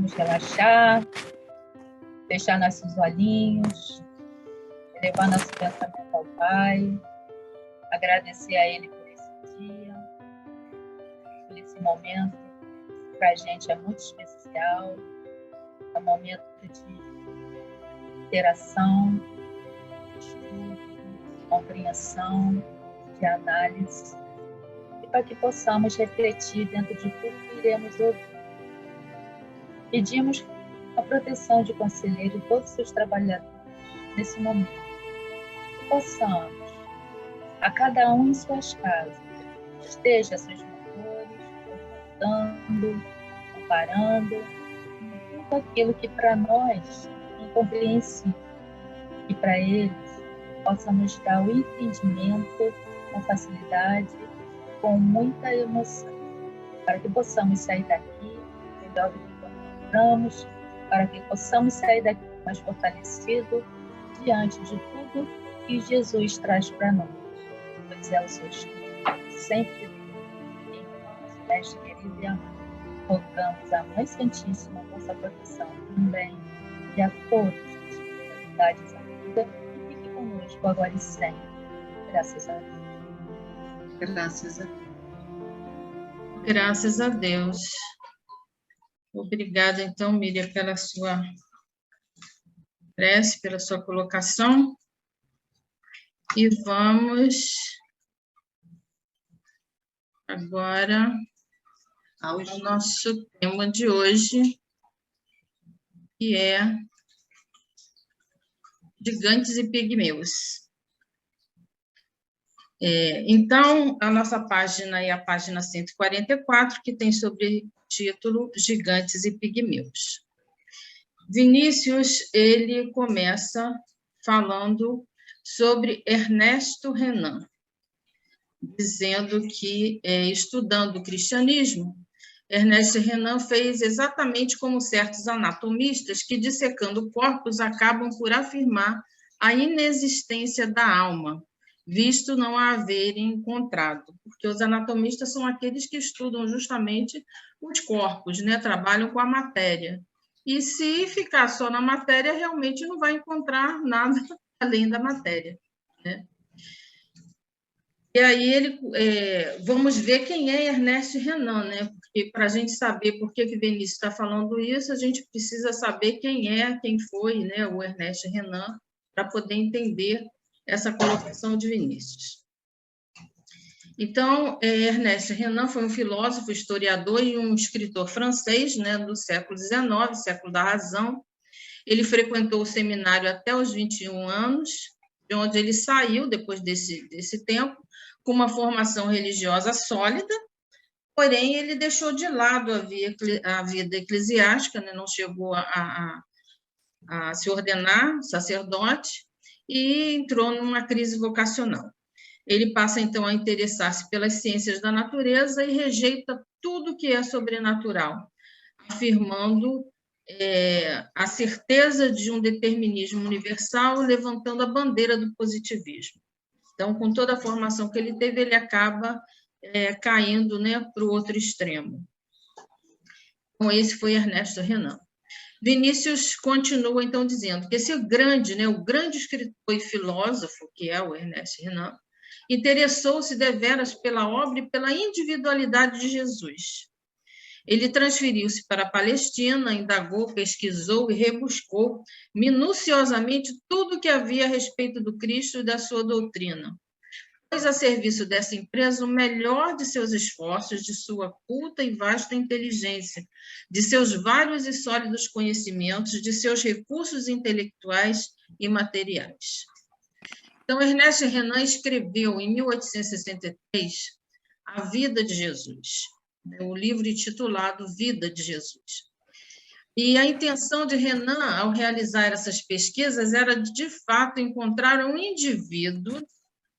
Vamos relaxar, fechar nossos olhinhos, elevar nosso pensamento ao Pai, agradecer a Ele por esse dia, por esse momento que para a gente é muito especial, é um momento de interação, de estudo, de compreensão, de análise, e para que possamos refletir dentro de tudo que iremos ouvir. Pedimos a proteção de conselheiro e todos os seus trabalhadores nesse momento. Que possamos, a cada um em suas casas, esteja seus motores, orientando, comparando, tudo aquilo que para nós é incompreensível, e para eles possa nos dar o entendimento com facilidade, com muita emoção, para que possamos sair daqui melhor do que entramos, para que possamos sair daqui mais fortalecidos diante de tudo que Jesus traz para nós. Pois é o seu Espírito, sempre em nosso mestre querido e amado. Rogamos à Mãe Santíssima a vossa proteção também e a todos as espiritualidades da vida, e fique conosco agora e sempre. Graças a Deus. Graças a Deus. Graças a Deus. Obrigada, então, Miriam, pela sua prece, pela sua colocação. E vamos agora ao nosso tema de hoje, que é gigantes e pigmeus. Então, a nossa página é a página 144, que tem sobre título Gigantes e Pigmeus. Vinícius, ele começa falando sobre Ernesto Renan, dizendo que, estudando o cristianismo, Ernesto Renan fez exatamente como certos anatomistas que, dissecando corpos, acabam por afirmar a inexistência da alma, visto não a haverem encontrado, porque os anatomistas são aqueles que estudam justamente os corpos, né? Trabalham com a matéria. E se ficar só na matéria, realmente não vai encontrar nada além da matéria, né? E aí vamos ver quem é Ernesto Renan, né? Porque para a gente saber por que Vinícius está falando isso, a gente precisa saber quem foi, né, o Ernesto Renan, para poder entender essa colocação de Vinícius. Então, Ernesto Renan foi um filósofo, historiador e um escritor francês, né, do século XIX, século da razão. Ele frequentou o seminário até os 21 anos, de onde ele saiu, depois desse tempo, com uma formação religiosa sólida, porém, ele deixou de lado a vida eclesiástica, né, não chegou a se ordenar sacerdote, e entrou numa crise vocacional. Ele passa, então, a interessar-se pelas ciências da natureza e rejeita tudo que é sobrenatural, afirmando a certeza de um determinismo universal, levantando a bandeira do positivismo. Então, com toda a formação que ele teve, ele acaba caindo, né, para o outro extremo. Então, esse foi Ernesto Renan. Vinícius continua, então, dizendo que esse grande, né, o grande escritor e filósofo, que é o Ernesto Renan, interessou-se deveras pela obra e pela individualidade de Jesus. Ele transferiu-se para a Palestina, indagou, pesquisou e rebuscou minuciosamente tudo o que havia a respeito do Cristo e da sua doutrina. Pôs a serviço dessa empresa o melhor de seus esforços, de sua culta e vasta inteligência, de seus vários e sólidos conhecimentos, de seus recursos intelectuais e materiais. Então, Ernesto Renan escreveu, em 1863, A Vida de Jesus, o livro intitulado Vida de Jesus. E a intenção de Renan, ao realizar essas pesquisas, era, de fato, encontrar um indivíduo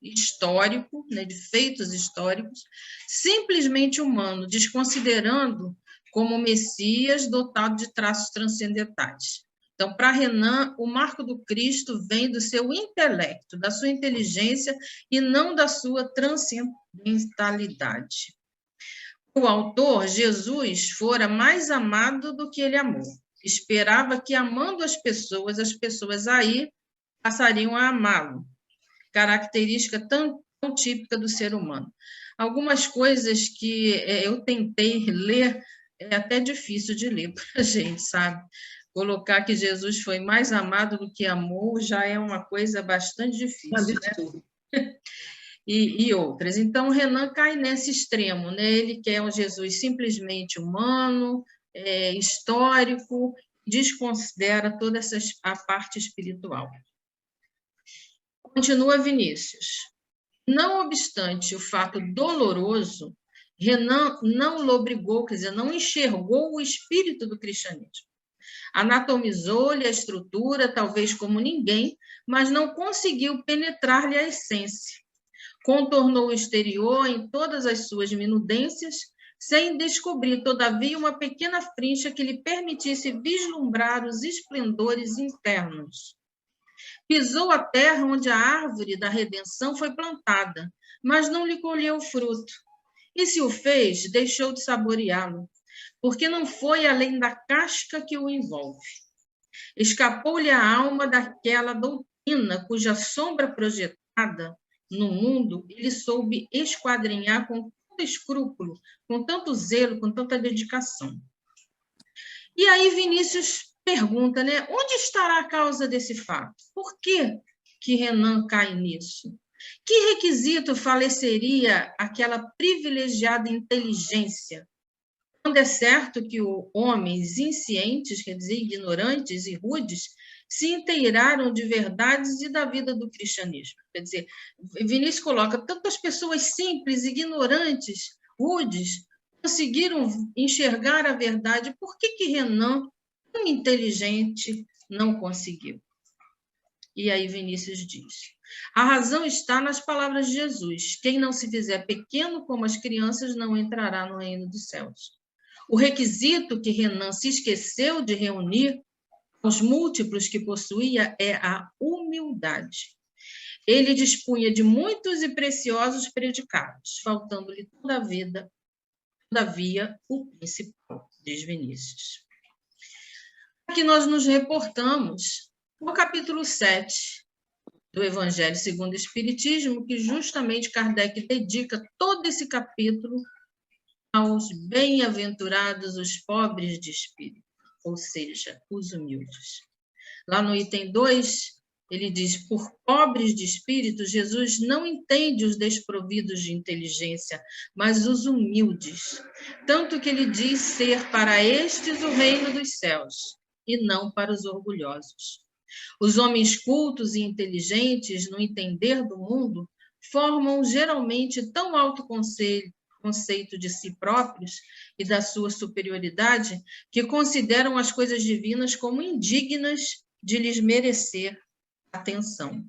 histórico, né, de feitos históricos, simplesmente humano, desconsiderando como Messias dotado de traços transcendentais. Então, para Renan, o marco do Cristo vem do seu intelecto, da sua inteligência e não da sua transcendentalidade. O autor, Jesus, fora mais amado do que ele amou. Esperava que, amando as pessoas aí passariam a amá-lo. Característica tão típica do ser humano. Algumas coisas que eu tentei ler, é até difícil de ler para a gente, sabe? Colocar que Jesus foi mais amado do que amou já é uma coisa bastante difícil, né? E outras. Então, Renan cai nesse extremo, né? Ele quer um Jesus simplesmente humano, histórico, desconsidera toda a parte espiritual. Continua Vinícius. Não obstante o fato doloroso, Renan não lobrigou, quer dizer, não enxergou o espírito do cristianismo. Anatomizou-lhe a estrutura, talvez como ninguém, mas não conseguiu penetrar-lhe a essência. Contornou o exterior em todas as suas minudências, sem descobrir, todavia, uma pequena frincha que lhe permitisse vislumbrar os esplendores internos. Pisou a terra onde a árvore da redenção foi plantada, mas não lhe colheu fruto. E se o fez, deixou de saboreá-lo, porque não foi além da casca que o envolve. Escapou-lhe a alma daquela doutrina cuja sombra projetada no mundo ele soube esquadrinhar com tanto escrúpulo, com tanto zelo, com tanta dedicação. E aí Vinícius pergunta, né? Onde estará a causa desse fato? Por que Renan cai nisso? Que requisito faleceria aquela privilegiada inteligência? Quando é certo que homens inscientes, quer dizer, ignorantes e rudes, se inteiraram de verdades e da vida do cristianismo. Quer dizer, Vinícius coloca tantas pessoas simples, ignorantes, rudes, conseguiram enxergar a verdade. Por que Renan, tão inteligente, não conseguiu? E aí Vinícius diz: a razão está nas palavras de Jesus. Quem não se fizer pequeno como as crianças não entrará no reino dos céus. O requisito que Renan se esqueceu de reunir os múltiplos que possuía é a humildade. Ele dispunha de muitos e preciosos predicados, faltando-lhe todavia, o principal, diz Vinícius. Aqui nós nos reportamos no capítulo 7 do Evangelho segundo o Espiritismo, que justamente Kardec dedica todo esse capítulo aos bem-aventurados os pobres de espírito, ou seja, os humildes. Lá no item 2, ele diz: por pobres de espírito, Jesus não entende os desprovidos de inteligência, mas os humildes, tanto que ele diz ser para estes o reino dos céus, e não para os orgulhosos. Os homens cultos e inteligentes, no entender do mundo, formam geralmente tão alto conceito de si próprios e da sua superioridade, que consideram as coisas divinas como indignas de lhes merecer atenção.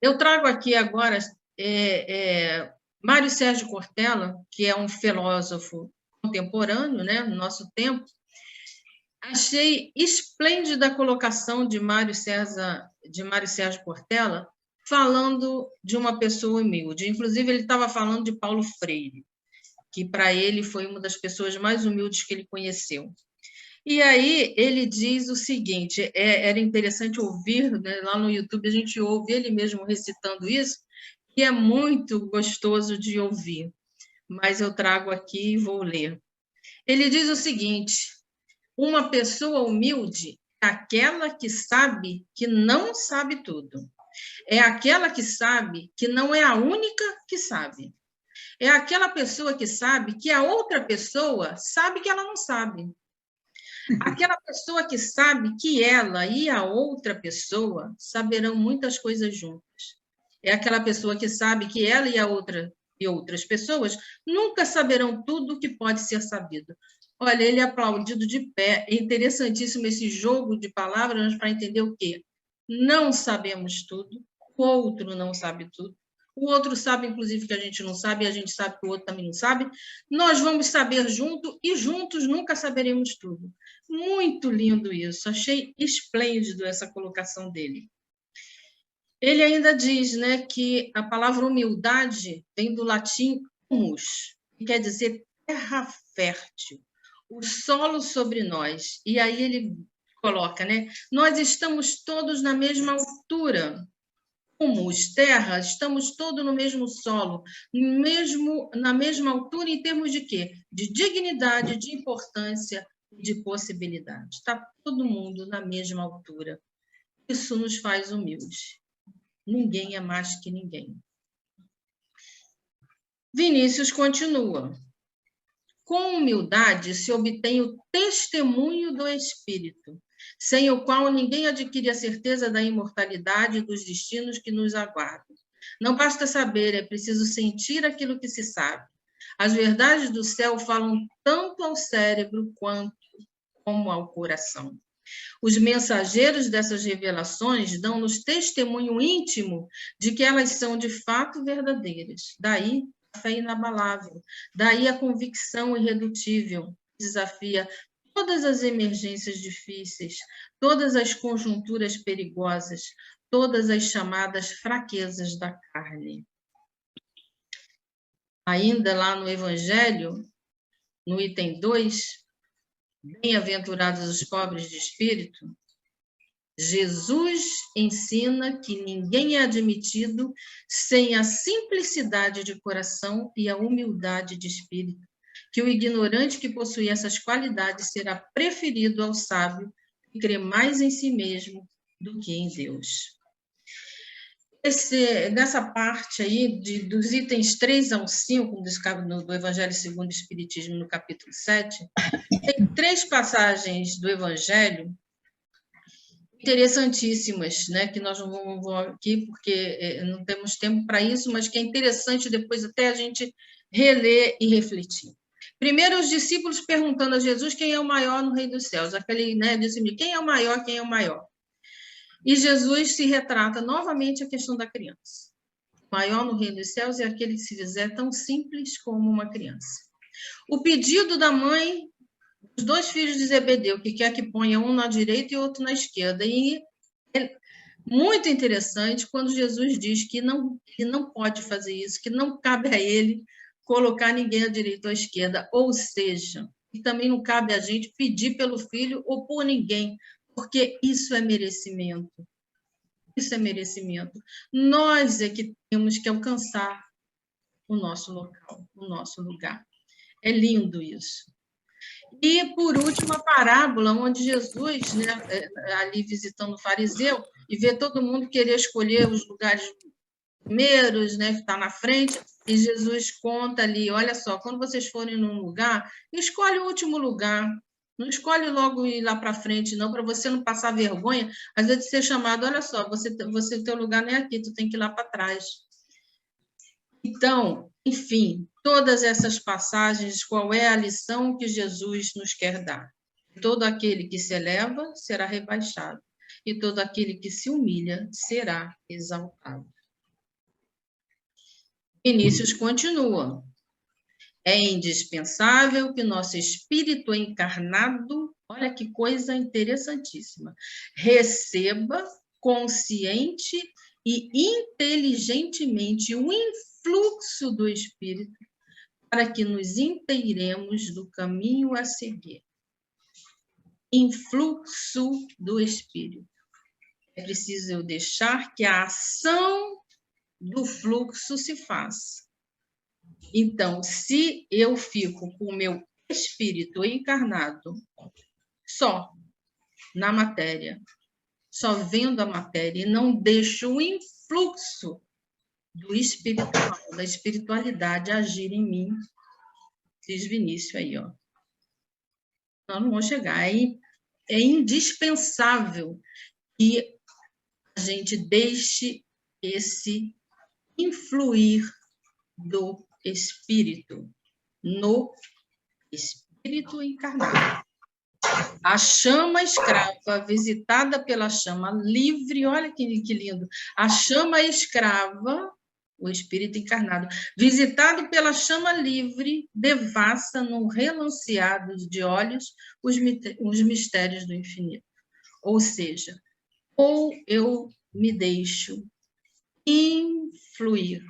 Eu trago aqui agora Mário Sérgio Cortella, que é um filósofo contemporâneo, né, no nosso tempo. Achei esplêndida a colocação de Mário Sérgio Cortella, falando de uma pessoa humilde. Inclusive, ele estava falando de Paulo Freire, que para ele foi uma das pessoas mais humildes que ele conheceu. E aí ele diz o seguinte, era interessante ouvir, né, lá no YouTube a gente ouve ele mesmo recitando isso, que é muito gostoso de ouvir, mas eu trago aqui e vou ler. Ele diz o seguinte: uma pessoa humilde é aquela que sabe que não sabe tudo. É aquela que sabe que não é a única que sabe. É aquela pessoa que sabe que a outra pessoa sabe que ela não sabe. Aquela pessoa que sabe que ela e a outra pessoa saberão muitas coisas juntas. É aquela pessoa que sabe que ela e outras pessoas nunca saberão tudo o que pode ser sabido. Olha, ele é aplaudido de pé. É interessantíssimo esse jogo de palavras para entender o quê? Não sabemos tudo, o outro não sabe tudo, o outro sabe, inclusive, que a gente não sabe, e a gente sabe que o outro também não sabe. Nós vamos saber junto e juntos nunca saberemos tudo. Muito lindo isso, achei esplêndido essa colocação dele. Ele ainda diz, né, que a palavra humildade vem do latim humus, que quer dizer terra fértil, o solo sobre nós. E aí ele coloca, né? Nós estamos todos na mesma altura. Como os terras, estamos todos no mesmo solo, na mesma altura em termos de quê? De dignidade, de importância e de possibilidade. Está todo mundo na mesma altura. Isso nos faz humildes. Ninguém é mais que ninguém. Vinícius continua. Com humildade se obtém o testemunho do Espírito, sem o qual ninguém adquire a certeza da imortalidade e dos destinos que nos aguardam. Não basta saber, é preciso sentir aquilo que se sabe. As verdades do céu falam tanto ao cérebro quanto como ao coração. Os mensageiros dessas revelações dão-nos testemunho íntimo de que elas são de fato verdadeiras. Daí a fé inabalável, daí a convicção irredutível, desafia todas as emergências difíceis, todas as conjunturas perigosas, todas as chamadas fraquezas da carne. Ainda lá no Evangelho, no item 2, bem-aventurados os pobres de espírito, Jesus ensina que ninguém é admitido sem a simplicidade de coração e a humildade de espírito, que o ignorante que possui essas qualidades será preferido ao sábio que crê mais em si mesmo do que em Deus. Nessa parte aí, dos itens 3 ao 5 do Evangelho segundo o Espiritismo, no capítulo 7, tem 3 passagens do Evangelho interessantíssimas, né, que nós não vamos aqui porque não temos tempo para isso, mas que é interessante depois até a gente reler e refletir. Primeiro, os discípulos perguntando a Jesus quem é o maior no reino dos céus. Aquele, né, disse, quem é o maior, quem é o maior? E Jesus se retrata novamente a questão da criança. O maior no reino dos céus é aquele que se fizer tão simples como uma criança. O pedido da mãe, os 2 filhos de Zebedeu, que quer que ponha um na direita e outro na esquerda. E é muito interessante quando Jesus diz que não pode fazer isso, que não cabe a ele colocar ninguém à direita ou à esquerda. Ou seja, e também não cabe a gente pedir pelo filho ou por ninguém, porque isso é merecimento. Isso é merecimento. Nós é que temos que alcançar o nosso local, o nosso lugar. É lindo isso. E, por último, a parábola onde Jesus, né, ali visitando o fariseu, e vê todo mundo querer escolher os lugares primeiros, né, que está na frente, e Jesus conta ali, olha só, quando vocês forem num lugar, escolhe o último lugar, não escolhe logo ir lá para frente, não, para você não passar vergonha, às vezes de ser chamado, olha só, o teu lugar não é aqui, tu tem que ir lá para trás. Então, enfim, todas essas passagens, qual é a lição que Jesus nos quer dar? Todo aquele que se eleva será rebaixado, e todo aquele que se humilha será exaltado. Vinícius continua. É indispensável que nosso espírito encarnado, olha que coisa interessantíssima, receba consciente e inteligentemente o influxo do espírito para que nos inteiremos do caminho a seguir. Influxo do espírito. É preciso eu deixar que a ação do fluxo se faça. Então, se eu fico com o meu espírito encarnado só na matéria, só vendo a matéria, e não deixo o influxo do espiritual, da espiritualidade agir em mim, diz Vinícius aí, ó. Nós não vamos chegar. É indispensável que a gente deixe esse influir do espírito no espírito encarnado. A chama escrava, visitada pela chama livre, olha que lindo, a chama escrava, o espírito encarnado, visitado pela chama livre, devassa num relanceado de olhos os mistérios do infinito. Ou seja, ou eu me deixo influir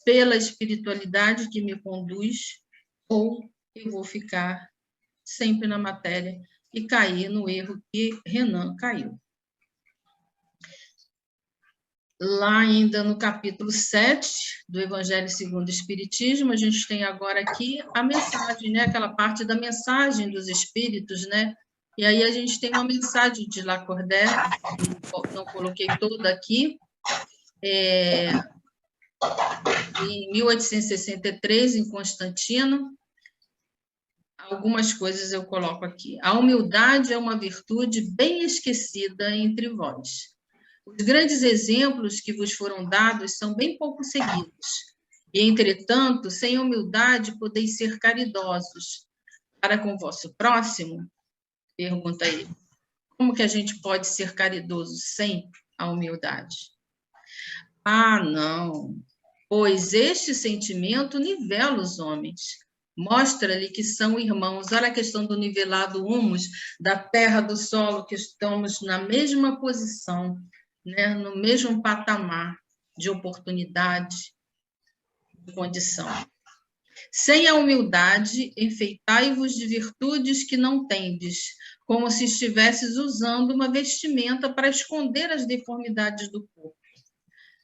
pela espiritualidade que me conduz, ou eu vou ficar sempre na matéria e cair no erro que Renan caiu. Lá ainda no capítulo 7 do Evangelho segundo o Espiritismo, a gente tem agora aqui a mensagem, né? Aquela parte da mensagem dos Espíritos, né? E aí a gente tem uma mensagem de Lacordaire, não coloquei toda aqui, em 1863, em Constantino. Algumas coisas eu coloco aqui. A humildade é uma virtude bem esquecida entre vós. Os grandes exemplos que vos foram dados são bem pouco seguidos. E, entretanto, sem humildade podeis ser caridosos. Para com o vosso próximo, pergunta ele, como que a gente pode ser caridoso sem a humildade? Ah, não, pois este sentimento nivela os homens. Mostra-lhe que são irmãos. Olha a questão do nivelado humus, da terra, do solo, que estamos na mesma posição, né? No mesmo patamar de oportunidade, de condição. Sem a humildade, enfeitai-vos de virtudes que não tendes, como se estivesses usando uma vestimenta para esconder as deformidades do corpo.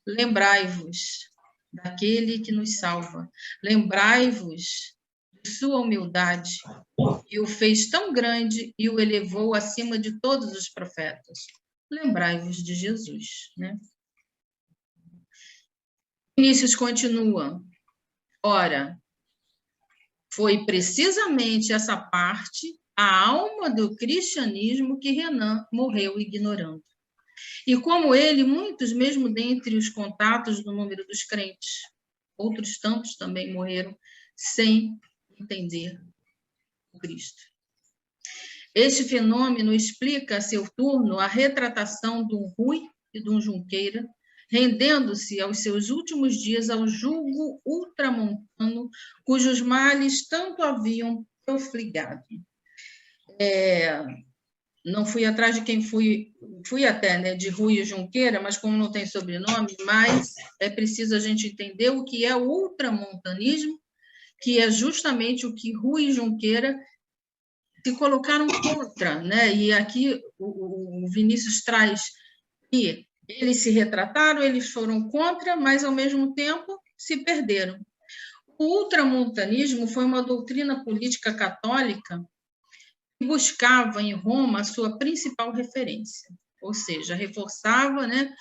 Lembrai-vos daquele que nos salva. Lembrai-vos de sua humildade, que o fez tão grande e o elevou acima de todos os profetas. Lembrai-vos de Jesus, né? Vinícius continua. Ora, foi precisamente essa parte, a alma do cristianismo, que Renan morreu ignorando. E como ele, muitos, mesmo dentre os contatos do número dos crentes, outros tantos também morreram sem entender o Cristo. Este fenômeno explica, a seu turno, a retratação de um Rui e de um Junqueira, rendendo-se aos seus últimos dias ao jugo ultramontano, cujos males tanto haviam profligado. Não fui atrás de quem fui até, né, de Rui e Junqueira, mas como não tem sobrenome, mas é preciso a gente entender o que é o ultramontanismo, que é justamente o que Rui e Junqueira se colocaram contra, né? E aqui o Vinícius traz que eles se retrataram, eles foram contra, mas ao mesmo tempo se perderam. O ultramontanismo foi uma doutrina política católica que buscava em Roma a sua principal referência, ou seja, reforçava, né,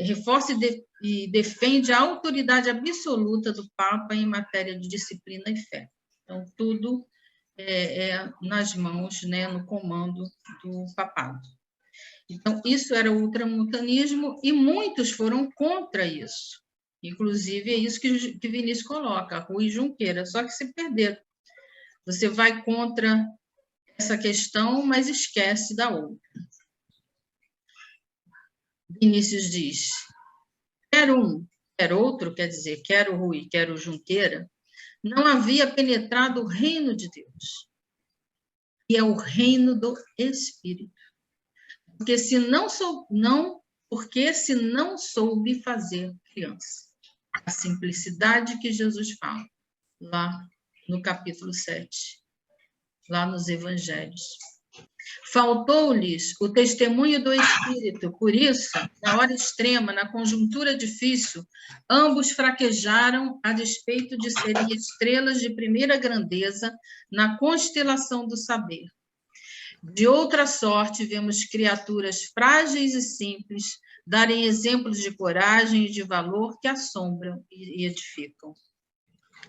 reforça e defende a autoridade absoluta do Papa em matéria de disciplina e fé. Então, tudo nas mãos, né, no comando do papado. Então, isso era o ultramontanismo e muitos foram contra isso. Inclusive, é isso que Vinícius coloca, Rui e Junqueira, só que se perderam. Você vai contra essa questão, mas esquece da outra. Vinícius diz, quer um, quer outro, quer dizer, quer o Rui, quer o Junqueira, não havia penetrado o reino de Deus, que é o reino do Espírito. Porque se não soube fazer criança. A simplicidade que Jesus fala, lá no capítulo 7, lá nos Evangelhos. Faltou-lhes o testemunho do Espírito, por isso, na hora extrema, na conjuntura difícil, ambos fraquejaram a despeito de serem estrelas de primeira grandeza na constelação do saber. De outra sorte, vemos criaturas frágeis e simples darem exemplos de coragem e de valor que assombram e edificam.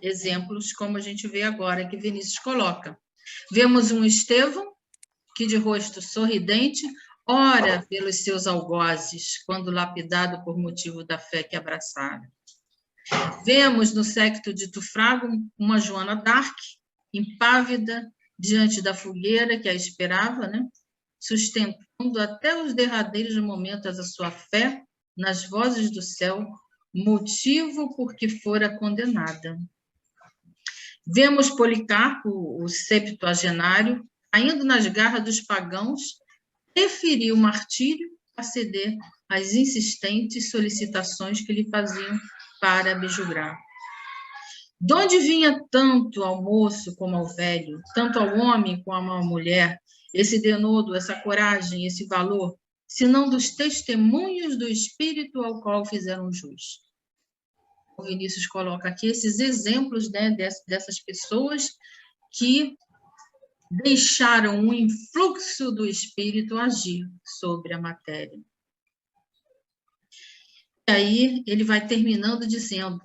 Exemplos como a gente vê agora, que Vinícius coloca. Vemos um Estevão, que de rosto sorridente, ora pelos seus algozes, quando lapidado por motivo da fé que abraçara. Vemos no séquito de Tufrago uma Joana d'Arc, impávida, diante da fogueira que a esperava, né? Sustentando até os derradeiros momentos a sua fé nas vozes do céu, motivo por que fora condenada. Vemos Policarpo, o septuagenário, caindo nas garras dos pagãos, preferiu o martírio a ceder às insistentes solicitações que lhe faziam para abjurar. De onde vinha tanto ao moço como ao velho, tanto ao homem como à mulher, esse denodo, essa coragem, esse valor, senão dos testemunhos do Espírito ao qual fizeram jus? O Vinícius coloca aqui esses exemplos, né, dessas pessoas que deixaram o influxo do Espírito agir sobre a matéria. E aí ele vai terminando dizendo: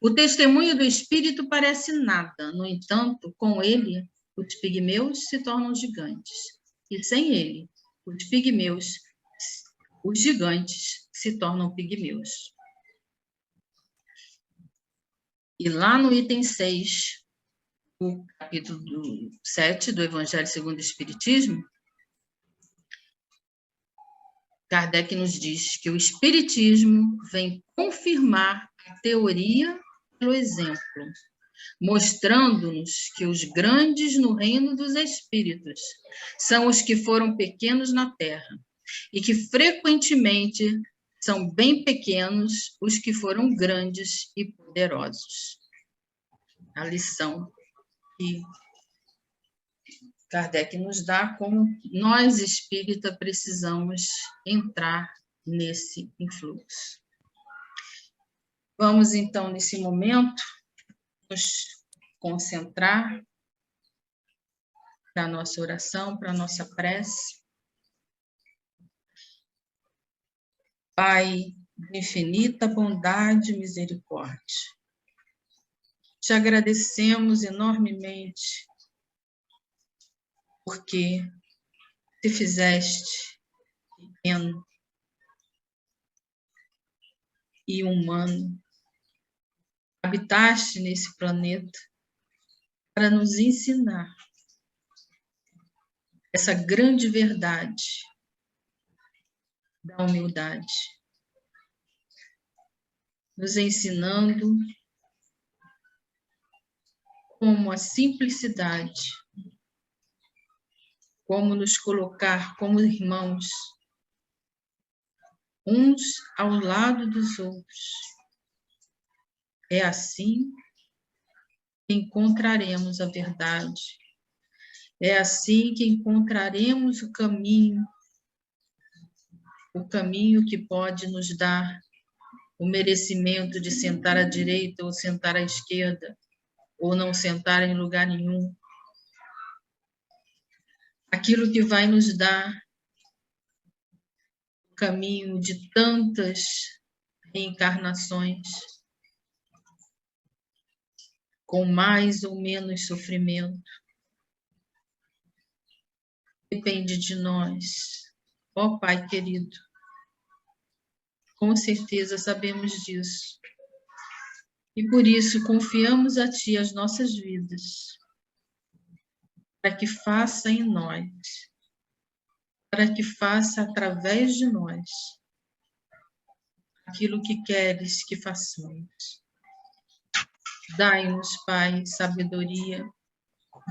o testemunho do Espírito parece nada, no entanto, com ele, os pigmeus se tornam gigantes, e sem ele, os pigmeus, os gigantes, se tornam pigmeus. E lá no item 6, o capítulo 7 do Evangelho segundo o Espiritismo, Kardec nos diz que o Espiritismo vem confirmar a teoria pelo exemplo, mostrando-nos que os grandes no reino dos espíritos são os que foram pequenos na terra, e que frequentemente são bem pequenos os que foram grandes e poderosos. A lição que Kardec nos dá como nós, espírita, precisamos entrar nesse influxo. Vamos, então, nesse momento, nos concentrar para a nossa oração, para a nossa prece. Pai de infinita bondade e misericórdia, te agradecemos enormemente porque te fizeste pequeno e humano, habitaste nesse planeta para nos ensinar essa grande verdade da humildade, nos ensinando como a simplicidade, como nos colocar como irmãos, uns ao lado dos outros. É assim que encontraremos a verdade. É assim que encontraremos o caminho que pode nos dar o merecimento de sentar à direita ou sentar à esquerda, ou não sentar em lugar nenhum. Aquilo que vai nos dar o caminho de tantas reencarnações, com mais ou menos sofrimento, depende de nós. Ó Pai querido, com certeza sabemos disso. E por isso confiamos a Ti as nossas vidas, para que faça em nós, para que faça através de nós aquilo que queres que façamos. Dai-nos, Pai, sabedoria,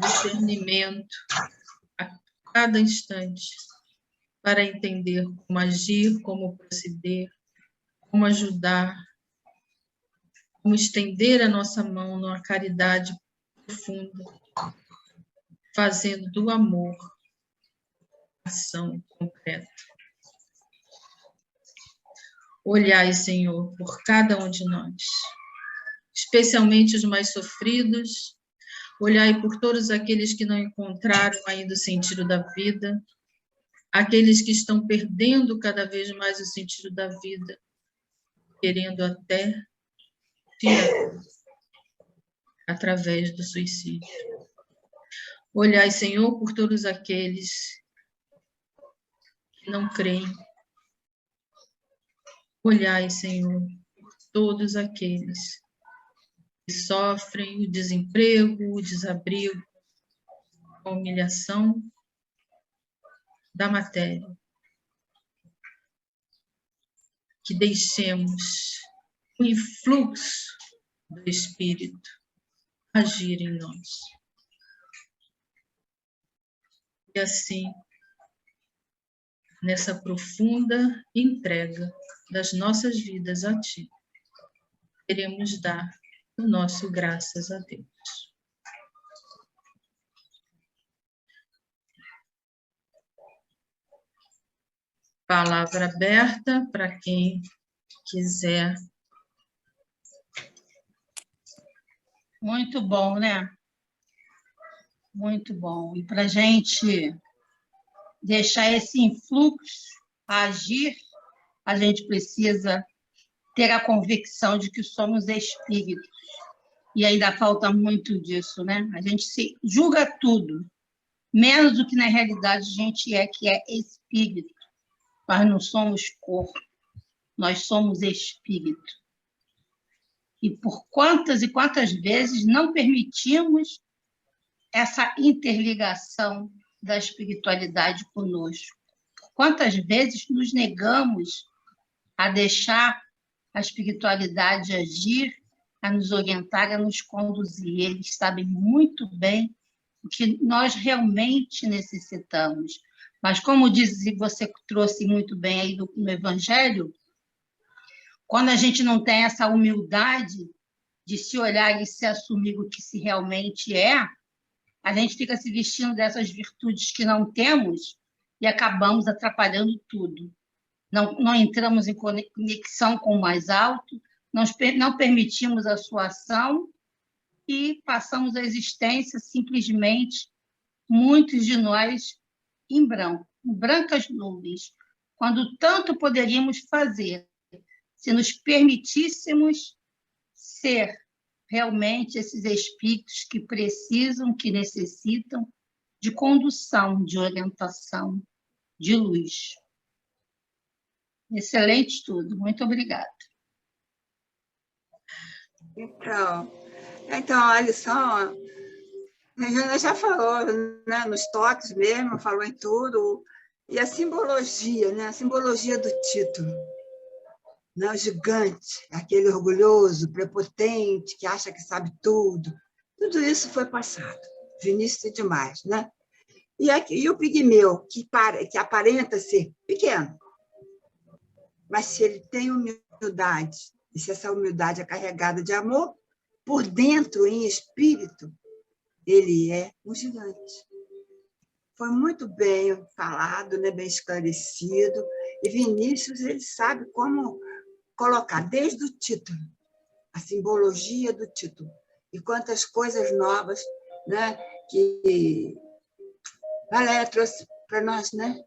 discernimento a cada instante, para entender como agir, como proceder, como ajudar, como estender a nossa mão numa caridade profunda, fazendo do amor ação concreta. Olhai, Senhor, por cada um de nós, especialmente os mais sofridos. Olhai por todos aqueles que não encontraram ainda o sentido da vida, aqueles que estão perdendo cada vez mais o sentido da vida, querendo até tirar através do suicídio. Olhai, Senhor, por todos aqueles que não creem. Olhai, Senhor, por todos aqueles que sofrem o desemprego, o desabrigo, a humilhação da matéria. Que deixemos o influxo do Espírito agir em nós. E assim, nessa profunda entrega das nossas vidas a Ti, queremos dar o nosso graças a Deus. Palavra aberta para quem quiser. Muito bom, né? Muito bom. E para a gente deixar esse influxo agir, a gente precisa ter a convicção de que somos espíritos. E ainda falta muito disso, né? A gente se julga tudo, menos do que na realidade a gente é, que é espírito. Nós não somos corpo, nós somos espírito. E por quantas e quantas vezes não permitimos essa interligação da espiritualidade conosco? Por quantas vezes nos negamos a deixar a espiritualidade agir, a nos orientar, a nos conduzir? Eles sabem muito bem o que nós realmente necessitamos. Mas, como diz, e você trouxe muito bem aí no Evangelho, quando a gente não tem essa humildade de se olhar e se assumir o que se realmente é, a gente fica se vestindo dessas virtudes que não temos e acabamos atrapalhando tudo. Não entramos em conexão com o mais alto, não permitimos a sua ação e passamos a existência simplesmente, muitos de nós, em branco, em brancas nuvens, quando tanto poderíamos fazer se nos permitíssemos ser realmente esses espíritos que precisam, que necessitam de condução, de orientação, de luz. Excelente estudo, muito obrigada. Então a lição, a Regina já falou, né, nos toques mesmo, falou em tudo, e a simbologia, né, a simbologia do título. Não, o gigante, aquele orgulhoso, prepotente, que acha que sabe tudo. Tudo isso foi passado. Vinícius é demais, né? E o pigmeu, que aparenta ser pequeno, mas se ele tem humildade, e se essa humildade é carregada de amor, por dentro, em espírito, ele é um gigante. Foi muito bem falado, né? Bem esclarecido, e Vinícius ele sabe como colocar desde o título, a simbologia do título, e quantas coisas novas, né, que Valéria trouxe para nós, né,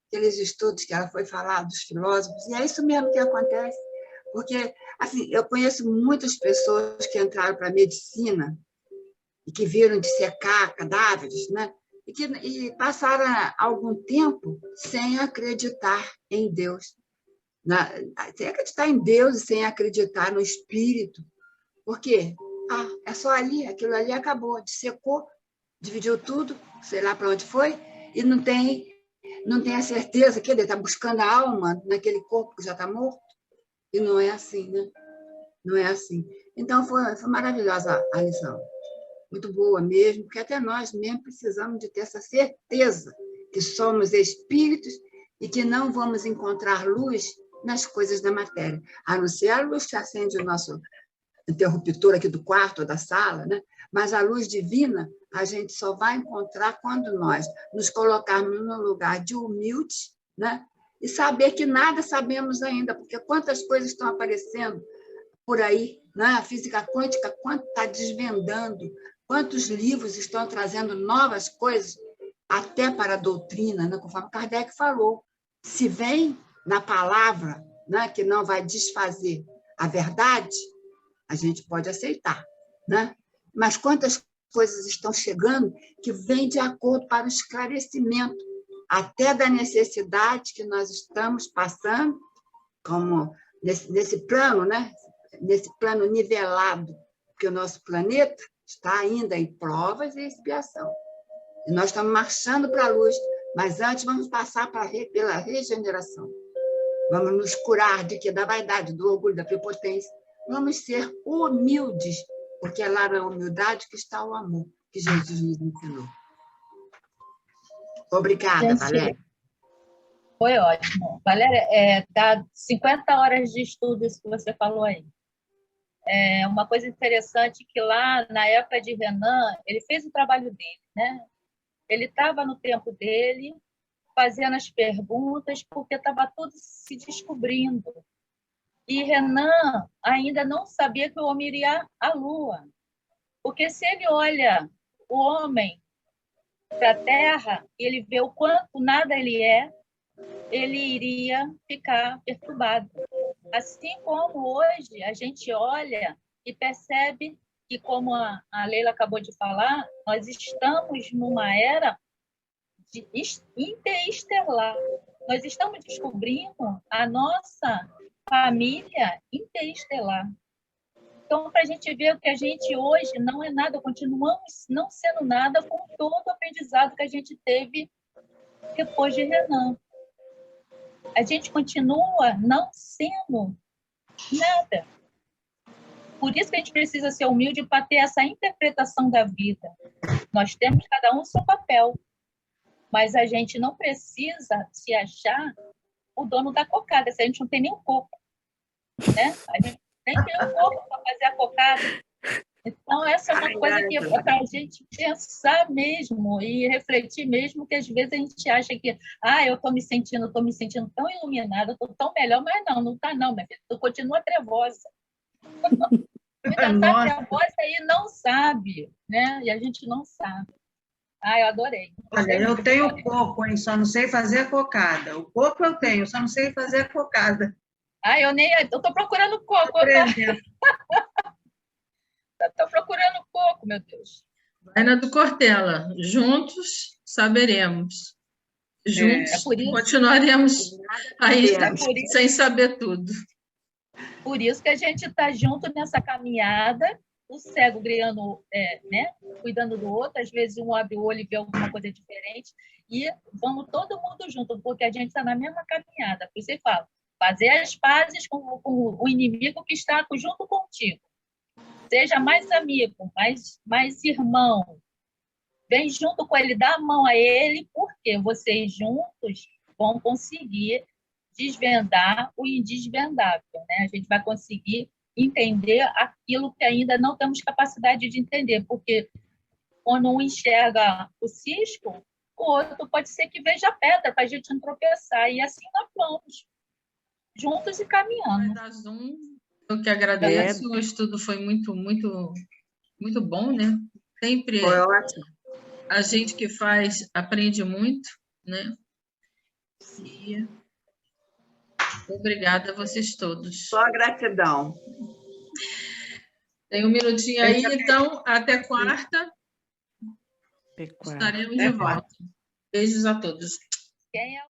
aqueles estudos que ela foi falar dos filósofos, e é isso mesmo que acontece, porque assim, eu conheço muitas pessoas que entraram para a medicina e que viram dissecar cadáveres, né, e passaram algum tempo sem acreditar em Deus. Sem acreditar em Deus e sem acreditar no Espírito. Por quê? É só ali, aquilo ali acabou, dissecou, dividiu tudo, sei lá para onde foi, e não tem a certeza que ele está buscando a alma naquele corpo que já está morto. E não é assim, né? Não é assim. Então, foi maravilhosa a lição. Muito boa mesmo, porque até nós mesmo precisamos de ter essa certeza que somos espíritos e que não vamos encontrar luz nas coisas da matéria, a não ser a luz que acende o nosso interruptor aqui do quarto ou da sala, né? Mas a luz divina a gente só vai encontrar quando nós nos colocarmos num lugar de humilde, né? E saber que nada sabemos ainda, porque quantas coisas estão aparecendo por aí, né? A física quântica, quanto está desvendando, quantos livros estão trazendo novas coisas, até para a doutrina, né? Conforme Kardec falou, se vem na palavra, né, que não vai desfazer a verdade, a gente pode aceitar, né? Mas quantas coisas estão chegando que vêm de acordo para o esclarecimento, até da necessidade que nós estamos passando, como nesse plano, né? Nesse plano nivelado, que o nosso planeta está ainda em provas e expiação. E nós estamos marchando para a luz, mas antes vamos passar pela regeneração. Vamos nos curar de quê? Da vaidade, do orgulho, da prepotência. Vamos ser humildes, porque é lá na humildade que está o amor que Jesus nos ensinou. Obrigada, Valéria. Foi ótimo. Valéria, dá 50 horas de estudo isso que você falou aí. uma coisa interessante que lá, na época de Renan, ele fez o trabalho dele, né? Ele estava no tempo dele, fazendo as perguntas, porque estava tudo se descobrindo. E Renan ainda não sabia que o homem iria à Lua. Porque se ele olha o homem para a Terra e ele vê o quanto nada ele é, ele iria ficar perturbado. Assim como hoje a gente olha e percebe que, como a Leila acabou de falar, nós estamos numa era interestelar. Nós estamos descobrindo a nossa família interestelar. Então, para a gente ver que a gente hoje não é nada, continuamos não sendo nada com todo o aprendizado que a gente teve depois de Renan. A gente continua não sendo nada. Por isso que a gente precisa ser humilde para ter essa interpretação da vida. Nós temos cada um o seu papel, mas a gente não precisa se achar o dono da cocada, se a gente não tem nem um coco, né? A gente nem tem um coco para fazer a cocada. Então, essa é uma coisa que é para a gente pensar mesmo e refletir mesmo, que às vezes a gente acha que eu estou me sentindo tão iluminada, estou tão melhor, mas não está não, minha filha. Tu continua trevosa. Ainda está trevosa e não sabe, né? E a gente não sabe. Eu adorei. Olha, eu tenho coco, hein? Só não sei fazer a cocada. O coco eu tenho, só não sei fazer a cocada. Eu estou procurando coco. Estou procurando coco, meu Deus. Vai na do Cortella. Juntos saberemos. Juntos continuaremos aí sem saber tudo. Por isso que a gente está junto nessa caminhada, o cego criando, né? Cuidando do outro, às vezes um abre o olho e vê alguma coisa diferente, e vamos todo mundo junto, porque a gente está na mesma caminhada. Por isso eu falo, fazer as pazes com o inimigo que está junto contigo. Seja mais amigo, mais irmão. Vem junto com ele, dá a mão a ele, porque vocês juntos vão conseguir desvendar o indesvendável, né? A gente vai conseguir entender aquilo que ainda não temos capacidade de entender, porque quando um enxerga o cisco, o outro pode ser que veja a pedra para a gente não tropeçar, e assim nós vamos, juntos e caminhando. Eu que agradeço, o estudo foi muito, muito, muito bom, né? Sempre foi ótimo. A gente que faz aprende muito, né? E obrigada a vocês todos. Só gratidão. Tem um minutinho aí, então, até quarta. Estaremos de volta. Beijos a todos. Quem é